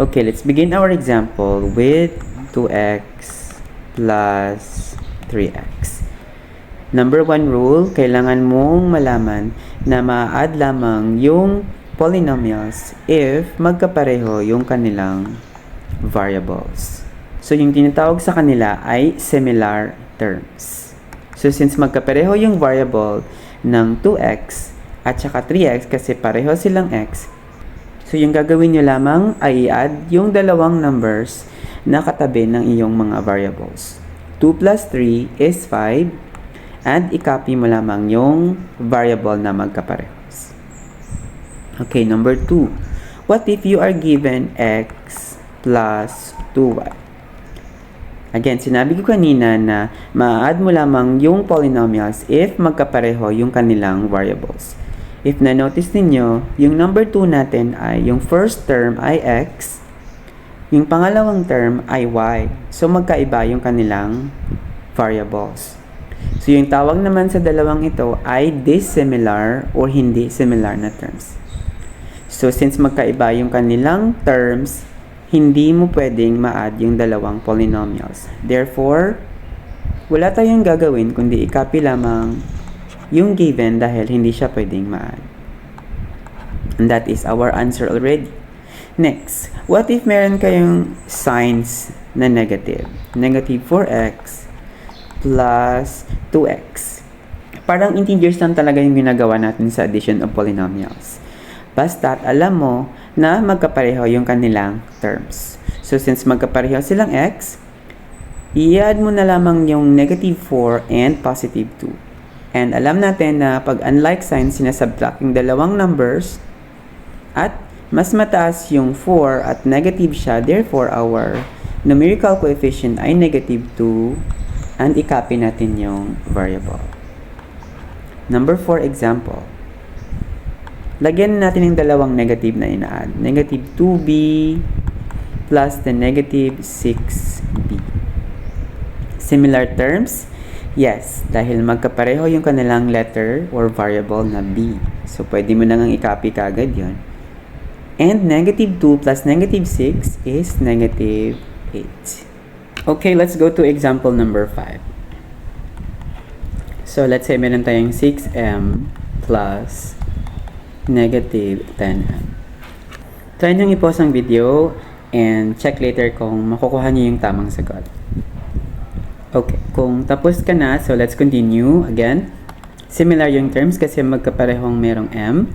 Okay, let's begin our example with 2x plus 3x. Number 1 rule, kailangan mong malaman na ma-add lamang yung polynomials if magkapareho yung kanilang variables. So, yung tinatawag sa kanila ay similar terms. So, since magkapareho yung variable ng 2x at saka 3x kasi pareho silang x, so yung gagawin nyo lamang ay i-add yung dalawang numbers na katabi ng iyong mga variables. 2 plus 3 is 5 and i-copy mo lamang yung variable na magkaparehas. Okay, number 2. What if you are given x plus 2y? Again, sinabi ko kanina na ma-add mo lamang yung polynomials if magkapareho yung kanilang variables. If na-notice ninyo, yung number 2 natin ay, yung first term ay x, yung pangalawang term ay y. So, magkaiba yung kanilang variables. So, yung tawag naman sa dalawang ito ay dissimilar or hindi similar na terms. So, since magkaiba yung kanilang terms, hindi mo pwedeng ma-add yung dalawang polynomials. Therefore, wala tayong gagawin kundi i-copy lamang yung given dahil hindi siya pwedeng ma-add. And that is our answer already. Next, what if meron kayong signs na negative? Negative 4x plus 2x. Parang integers lang talaga yung ginagawa natin sa addition of polynomials. Basta't alam mo na magkapareho yung kanilang terms. So, since magkapareho silang x, i-add mo na lamang yung negative 4 and positive 2. And alam natin na pag unlike sign, sinasubtract yung dalawang numbers at mas mataas yung 4 at negative siya. Therefore, our numerical coefficient ay negative 2 and i-copy natin yung variable. Number 4 example. Lagyan natin yung dalawang negative na ina-add. Negative 2b plus the negative 6b. Similar terms? Yes, dahil magkapareho yung kanilang letter or variable na b. So, pwede mo nang i-copy kagad yun. And negative 2 plus negative 6 is negative 8. Okay, let's go to example number 5. So, let's say meron tayong 6m plus negative 10m. Try nyo i-pause ang video and check later kung makukuha nyo yung tamang sagot. Okay, kung tapos ka na, so let's continue. Again, similar yung terms kasi magkaparehong merong m.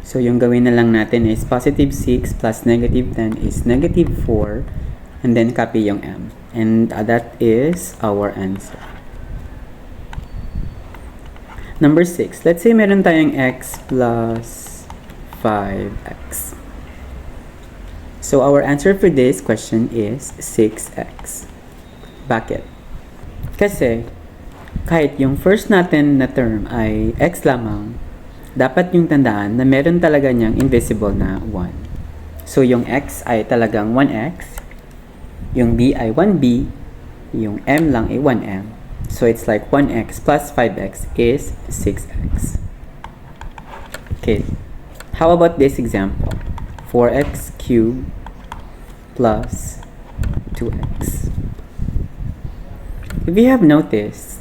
So, yung gawin na lang natin is positive 6 plus negative 10 is negative 4 and then copy yung m. And that is our answer. Number 6, let's say meron tayong x plus 5x. So, our answer for this question is 6x. Bakit? Kasi, kahit yung first natin na term ay x lamang, dapat yung tandaan na meron talaga niyang invisible na 1. So, yung x ay talagang 1x, yung b ay 1b, yung m lang ay 1m. So, it's like 1x plus 5x is 6x. Okay. How about this example? 4x cubed plus 2x. If you have noticed,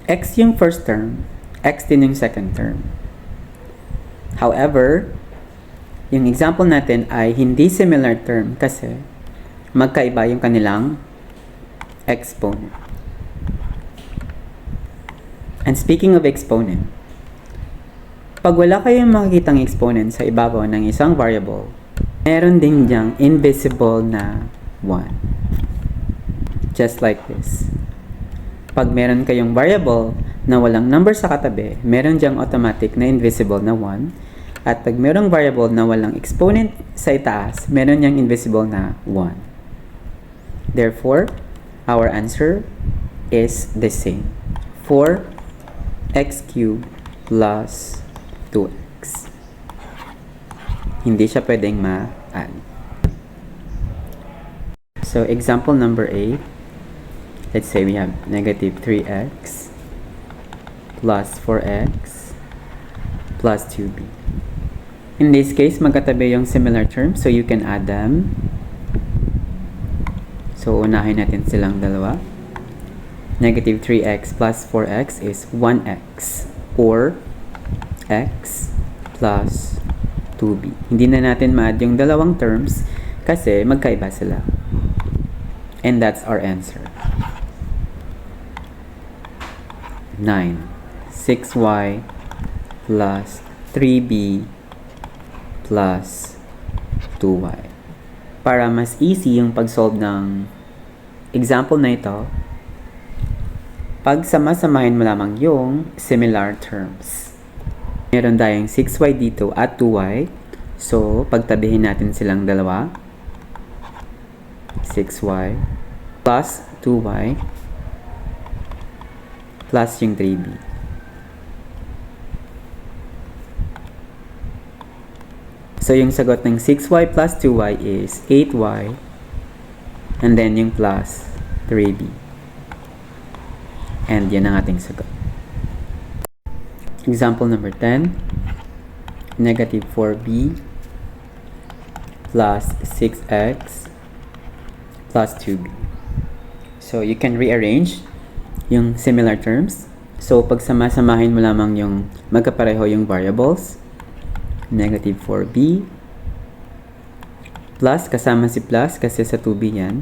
x yung first term, x din yung second term. However, yung example natin ay hindi similar term kasi magkaiba yung kanilang exponent. And speaking of exponent, pag wala kayong makikitang exponent sa ibabaw ng isang variable, meron din diyang invisible na 1. Just like this. Pag meron kayong variable na walang number sa katabi, meron diyang automatic na invisible na 1. At pag merong variable na walang exponent sa itaas, meron diyang invisible na 1. Therefore, our answer is the same. 4x cubed plus 2x. Hindi siya pwedeng ma-add. So, example number 8. Let's say we have negative 3x plus 4x plus 2b. In this case, magkatabi yung similar terms, so you can add them. So, unahin natin silang dalawa. Negative 3x plus 4x is 1x, or x plus 2b. Hindi na natin ma-add yung dalawang terms kasi magkaiba sila. And that's our answer. 9. 6y plus 3b plus 2y. Para mas easy yung pag-solve ng example na ito, pagsama-samahin mo lamang yung similar terms. Meron tayong 6y dito at 2y. So, pagtabihin natin silang dalawa. 6y plus 2y plus yung 3b. So, yung sagot ng 6y plus 2y is 8y, and then yung plus 3b. And yan ang ating sagot. Example number 10. Negative 4b plus 6x plus 2b. So, you can rearrange yung similar terms. So, pag sama-samahin mo lamang yung magkapareho yung variables. Negative 4b plus, kasama si plus kasi sa 2b yan,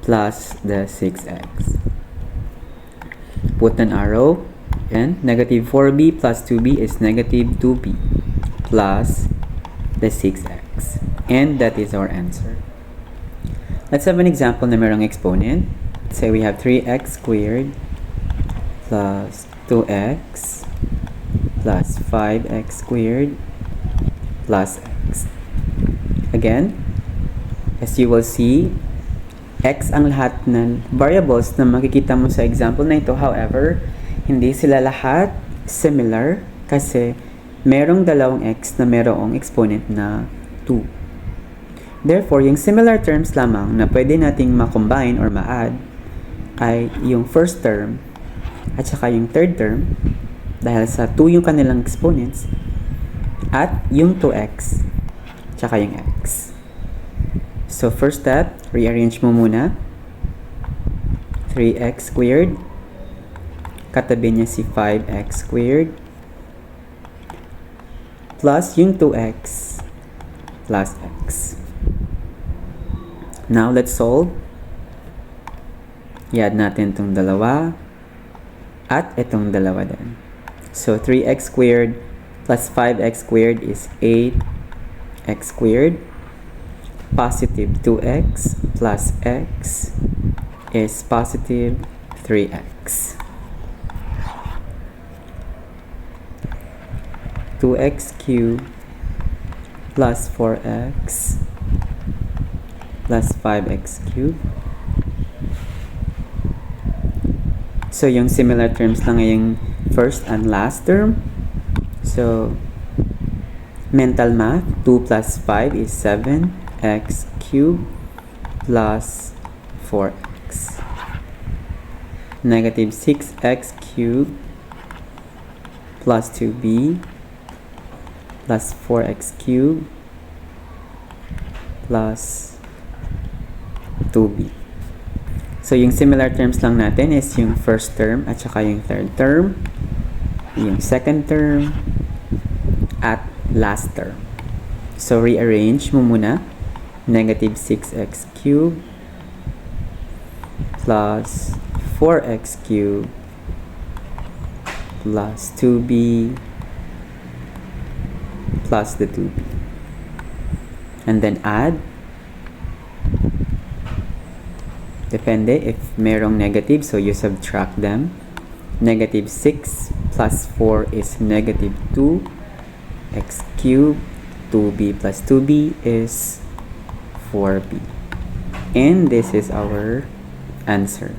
plus the 6x. Put an arrow, and negative 4b plus 2b is negative 2b plus the 6x. And that is our answer. Let's have an example na merong exponent. Say we have 3x squared plus 2x plus 5x squared plus x. Again, as you will see, x ang lahat ng variables na makikita mo sa example na ito. However, hindi sila lahat similar kasi merong dalawang x na merong exponent na 2. Therefore, yung similar terms lamang na pwede nating ma-combine or ma-add ay yung first term at saka yung third term, dahil sa 2 yung kanilang exponents, at yung 2x tsaka yung x. So first step, rearrange mo muna. 3x squared, katabi niya si 5x squared, plus yung 2x plus x. Now let's solve. I-add natin itong dalawa at itong dalawa din. So, 3x squared plus 5x squared is 8x squared. Positive 2x plus x is positive 3x. 2x cubed plus 4x plus 5x cubed. So, yung similar terms lang yung first and last term. So, mental math, 2 plus 5 is 7x cubed plus 4x. Negative 6x cubed plus 2b plus 4x cubed plus 2b. So, yung similar terms lang natin is yung first term at saka yung third term, yung second term, at last term. So, rearrange mo muna. Negative 6x cubed plus 4x cubed plus 2b plus the 2b. And then add. Depende if merong negative, so you subtract them. Negative 6 plus 4 is negative 2x cubed. 2b plus 2b is 4b. And this is our answer.